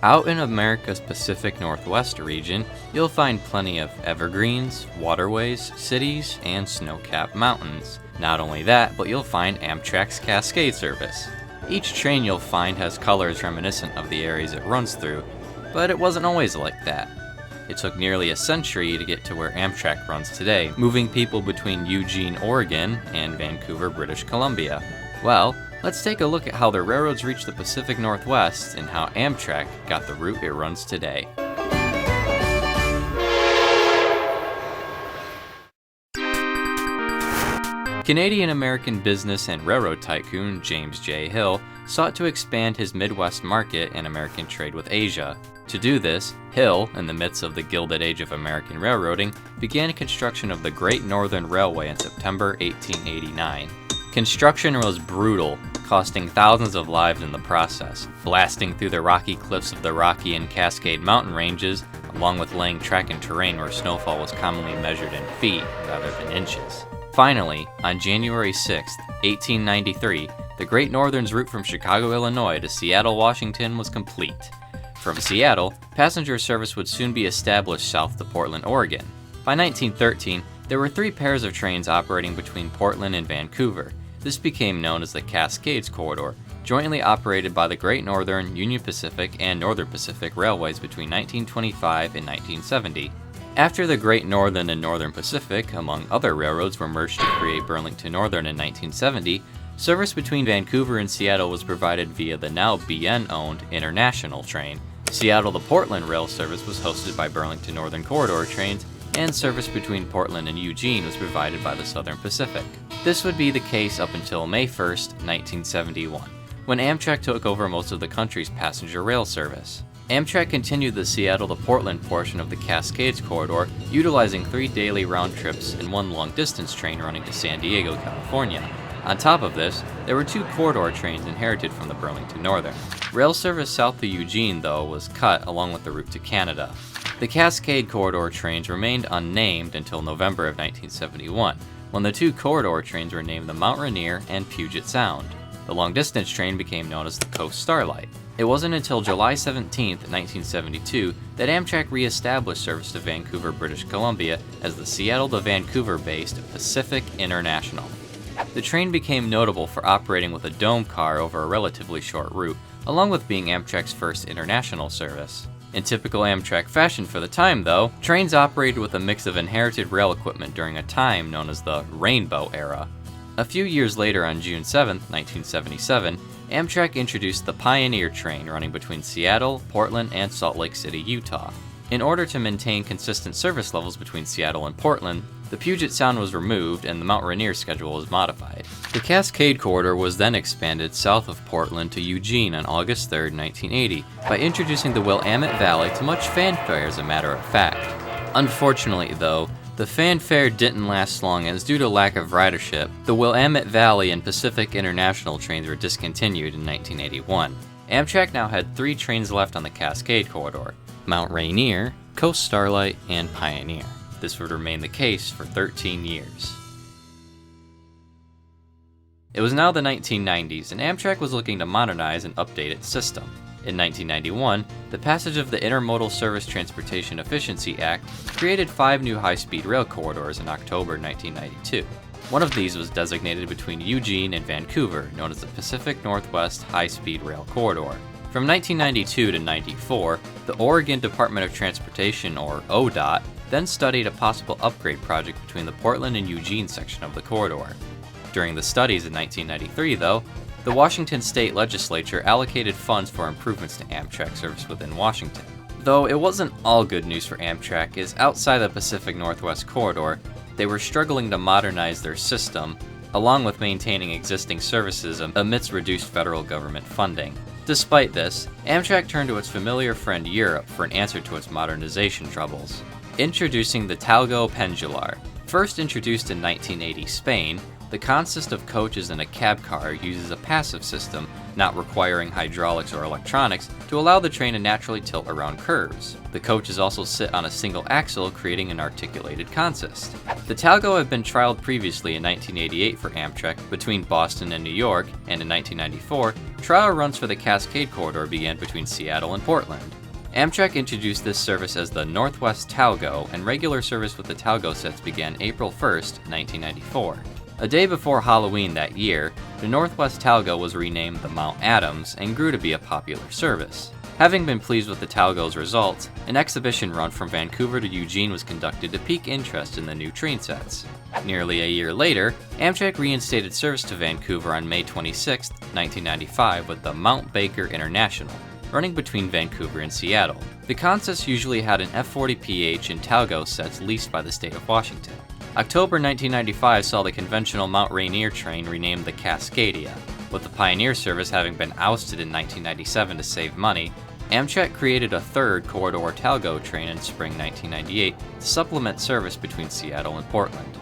Out in America's Pacific Northwest region, you'll find plenty of evergreens, waterways, cities, and snow-capped mountains. Not only that, but you'll find Amtrak's Cascade service. Each train you'll find has colors reminiscent of the areas it runs through, but it wasn't always like that. It took nearly a century to get to where Amtrak runs today, moving people between Eugene, Oregon, and Vancouver, British Columbia. Well, let's take a look at how the railroads reached the Pacific Northwest and how Amtrak got the route it runs today. Canadian-American business and railroad tycoon James J. Hill sought to expand his Midwest market and American trade with Asia. To do this, Hill, in the midst of the Gilded Age of American railroading, began construction of the Great Northern Railway in September 1889. Construction was brutal, costing thousands of lives in the process, blasting through the rocky cliffs of the Rocky and Cascade mountain ranges, along with laying track in terrain where snowfall was commonly measured in feet rather than inches. Finally, on January 6, 1893, the Great Northern's route from Chicago, Illinois to Seattle, Washington was complete. From Seattle, passenger service would soon be established south to Portland, Oregon. By 1913, there were 3 pairs of trains operating between Portland and Vancouver. This became known as the Cascades Corridor, jointly operated by the Great Northern, Union Pacific, and Northern Pacific Railways between 1925 and 1970. After the Great Northern and Northern Pacific, among other railroads, were merged to create Burlington Northern in 1970, service between Vancouver and Seattle was provided via the now BN-owned International train. Seattle to Portland rail service was hosted by Burlington Northern Corridor trains, and service between Portland and Eugene was provided by the Southern Pacific. This would be the case up until May 1, 1971, when Amtrak took over most of the country's passenger rail service. Amtrak continued the Seattle to Portland portion of the Cascades Corridor, utilizing 3 daily round trips and 1 long-distance train running to San Diego, California. On top of this, there were 2 corridor trains inherited from the Burlington Northern. Rail service south to Eugene, though, was cut along with the route to Canada. The Cascade Corridor trains remained unnamed until November of 1971, when the 2 corridor trains were named the Mount Rainier and Puget Sound. The long-distance train became known as the Coast Starlight. It wasn't until July 17, 1972, that Amtrak re-established service to Vancouver, British Columbia as the Seattle to Vancouver-based Pacific International. The train became notable for operating with a dome car over a relatively short route, along with being Amtrak's first international service. In typical Amtrak fashion for the time, though, trains operated with a mix of inherited rail equipment during a time known as the Rainbow Era. A few years later, on June 7, 1977, Amtrak introduced the Pioneer train running between Seattle, Portland, and Salt Lake City, Utah. In order to maintain consistent service levels between Seattle and Portland, the Puget Sound was removed and the Mount Rainier schedule was modified. The Cascade Corridor was then expanded south of Portland to Eugene on August 3, 1980, by introducing the Willamette Valley to much fanfare, as a matter of fact. Unfortunately, though, the fanfare didn't last long, as due to lack of ridership, the Willamette Valley and Pacific International trains were discontinued in 1981. Amtrak now had 3 trains left on the Cascade Corridor: Mount Rainier, Coast Starlight, and Pioneer. This would remain the case for 13 years. It was now the 1990s, and Amtrak was looking to modernize and update its system. In 1991, the passage of the Intermodal Service Transportation Efficiency Act created 5 new high-speed rail corridors in October 1992. One of these was designated between Eugene and Vancouver, known as the Pacific Northwest High-Speed Rail Corridor. From 1992 to 94, the Oregon Department of Transportation, or ODOT, then studied a possible upgrade project between the Portland and Eugene section of the corridor. During the studies in 1993, though, the Washington State Legislature allocated funds for improvements to Amtrak service within Washington. Though it wasn't all good news for Amtrak, as outside the Pacific Northwest Corridor, they were struggling to modernize their system, along with maintaining existing services amidst reduced federal government funding. Despite this, Amtrak turned to its familiar friend Europe for an answer to its modernization troubles. Introducing the Talgo pendular. First introduced in 1980 Spain, The consist of coaches in a cab car uses a passive system, not requiring hydraulics or electronics, to allow the train to naturally tilt around curves. The coaches also sit on a single axle, creating an articulated consist. The Talgo had been trialed previously in 1988 for Amtrak between Boston and New York, and in 1994, trial runs for the Cascade Corridor began between Seattle and Portland. Amtrak introduced this service as the Northwest Talgo, and regular service with the Talgo sets began April 1st, 1994. A day before Halloween that year, the Northwest Talgo was renamed the Mount Adams and grew to be a popular service. Having been pleased with the Talgo's results, an exhibition run from Vancouver to Eugene was conducted to pique interest in the new train sets. Nearly a year later, Amtrak reinstated service to Vancouver on May 26, 1995 with the Mount Baker International, running between Vancouver and Seattle. The consist usually had an F40PH and Talgo sets leased by the state of Washington. October 1995 saw the conventional Mount Rainier train renamed the Cascadia. With the Pioneer service having been ousted in 1997 to save money, Amtrak created a third corridor Talgo train in spring 1998 to supplement service between Seattle and Portland.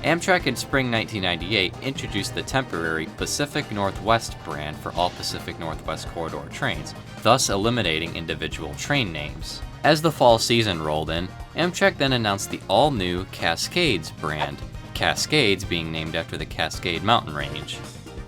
Amtrak in spring 1998 introduced the temporary Pacific Northwest brand for all Pacific Northwest corridor trains, thus eliminating individual train names. As the fall season rolled in, Amtrak then announced the all-new Cascades brand, Cascades being named after the Cascade mountain range.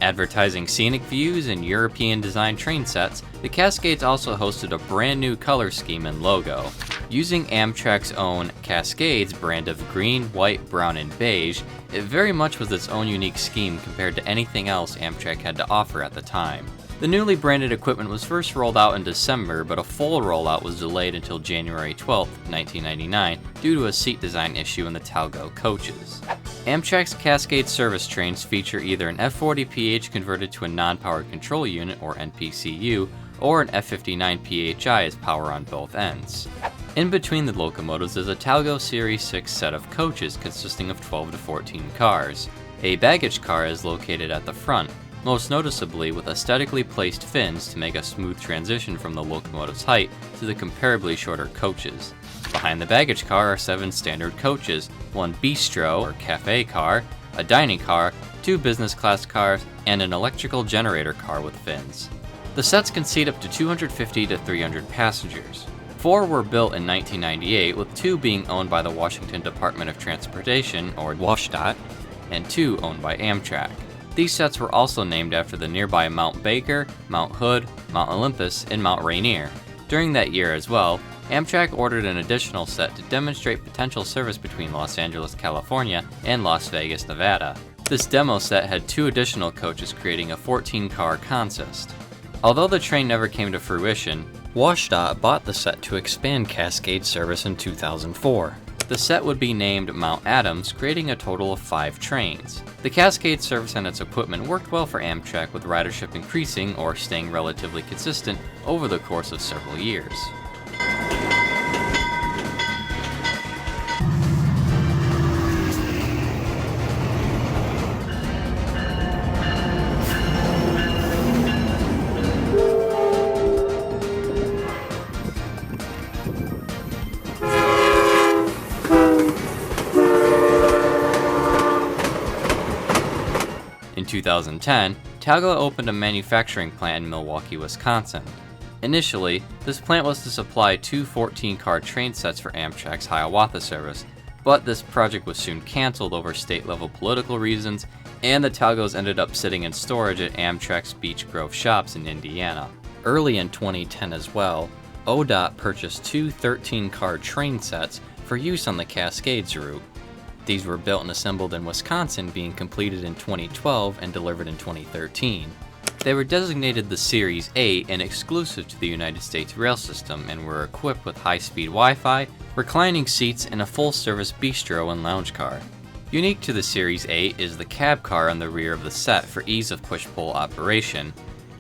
Advertising scenic views and European-designed train sets, the Cascades also hosted a brand new color scheme and logo. Using Amtrak's own Cascades brand of green, white, brown, and beige, it very much was its own unique scheme compared to anything else Amtrak had to offer at the time. The newly branded equipment was first rolled out in December, but a full rollout was delayed until January 12, 1999, due to a seat design issue in the Talgo coaches. Amtrak's Cascade service trains feature either an F40PH converted to a non-powered control unit, or NPCU, or an F59 PHI as power on both ends. In between the locomotives is a Talgo Series 6 set of coaches consisting of 12 to 14 cars. A baggage car is located at the front, most noticeably with aesthetically placed fins to make a smooth transition from the locomotive's height to the comparably shorter coaches. Behind the baggage car are 7 standard coaches, 1 bistro or cafe car, a dining car, 2 business class cars, and an electrical generator car with fins. The sets can seat up to 250 to 300 passengers. 4 were built in 1998, with 2 being owned by the Washington Department of Transportation, or WashDOT, and 2 owned by Amtrak. These sets were also named after the nearby Mount Baker, Mount Hood, Mount Olympus, and Mount Rainier. During that year as well, Amtrak ordered an additional set to demonstrate potential service between Los Angeles, California, and Las Vegas, Nevada. This demo set had 2 additional coaches, creating a 14-car consist. Although the train never came to fruition, WashDOT bought the set to expand Cascade service in 2004. The set would be named Mount Adams, creating a total of 5 trains. The Cascade service and its equipment worked well for Amtrak, with ridership increasing or staying relatively consistent over the course of several years. In 2010, Talgo opened a manufacturing plant in Milwaukee, Wisconsin. Initially, this plant was to supply 2 14-car train sets for Amtrak's Hiawatha service, but this project was soon canceled over state-level political reasons, and the Talgos ended up sitting in storage at Amtrak's Beech Grove shops in Indiana. Early in 2010 as well, ODOT purchased 2 13-car train sets for use on the Cascades route. These were built and assembled in Wisconsin, being completed in 2012 and delivered in 2013. They were designated the Series 8 and exclusive to the United States rail system, and were equipped with high-speed Wi-Fi, reclining seats, and a full-service bistro and lounge car. Unique to the Series 8 is the cab car on the rear of the set for ease of push-pull operation.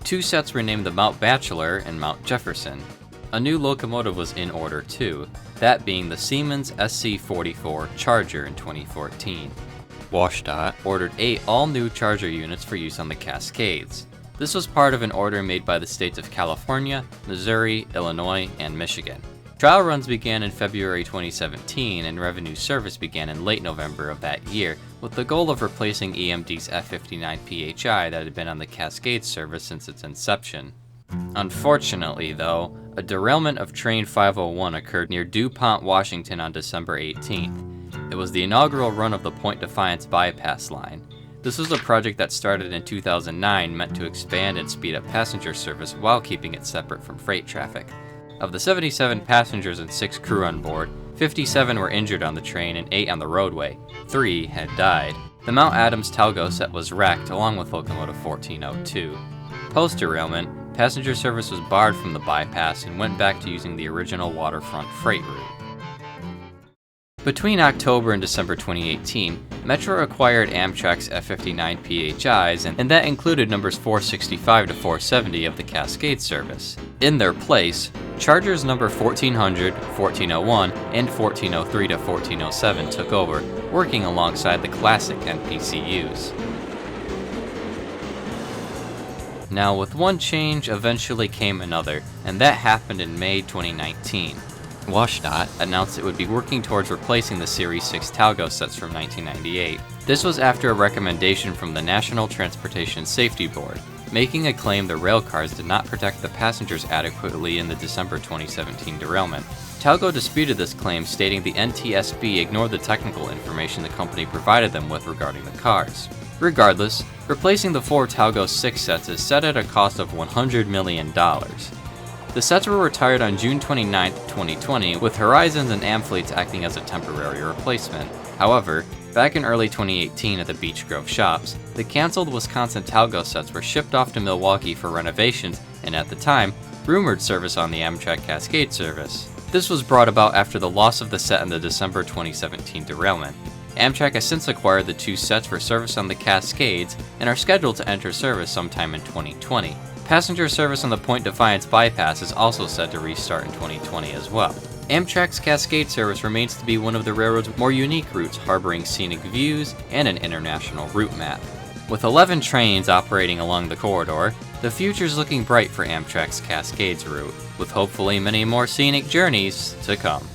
2 sets were named the Mount Bachelor and Mount Jefferson. A new locomotive was in order too, that being the Siemens SC44 Charger in 2014. WashDOT ordered 8 all-new Charger units for use on the Cascades. This was part of an order made by the states of California, Missouri, Illinois, and Michigan. Trial runs began in February 2017 and revenue service began in late November of that year, with the goal of replacing EMD's F59 PHI that had been on the Cascades service since its inception. Unfortunately, though, a derailment of train 501 occurred near DuPont, Washington on December 18th. It was the inaugural run of the Point Defiance bypass line. This was a project that started in 2009 meant to expand and speed up passenger service while keeping it separate from freight traffic. Of the 77 passengers and 6 crew on board, 57 were injured on the train and 8 on the roadway. 3 had died. The Mount Adams Talgo set was wrecked along with locomotive 1402. Post-derailment, passenger service was barred from the bypass and went back to using the original waterfront freight route. Between October and December 2018, Metro acquired Amtrak's F59 PHIs, and that included numbers 465 to 470 of the Cascade service. In their place, Chargers number 1400, 1401, and 1403 to 1407 took over, working alongside the classic NPCUs. Now, with one change eventually came another, and that happened in May 2019. WashDOT announced it would be working towards replacing the Series 6 Talgo sets from 1998. This was after a recommendation from the National Transportation Safety Board, making a claim the railcars did not protect the passengers adequately in the December 2017 derailment. Talgo disputed this claim, stating the NTSB ignored the technical information the company provided them with regarding the cars. Regardless, replacing the 4 Talgo 6 sets is set at a cost of $100 million. The sets were retired on June 29, 2020, with Horizons and Amfleets acting as a temporary replacement. However, back in early 2018 at the Beech Grove shops, the canceled Wisconsin Talgo sets were shipped off to Milwaukee for renovations and, at the time, rumored service on the Amtrak Cascades service. This was brought about after the loss of the set in the December 2017 derailment. Amtrak has since acquired the 2 sets for service on the Cascades and are scheduled to enter service sometime in 2020. Passenger service on the Point Defiance bypass is also set to restart in 2020 as well. Amtrak's Cascade service remains to be one of the railroad's more unique routes, harboring scenic views and an international route map. With 11 trains operating along the corridor, the future's looking bright for Amtrak's Cascades route, with hopefully many more scenic journeys to come.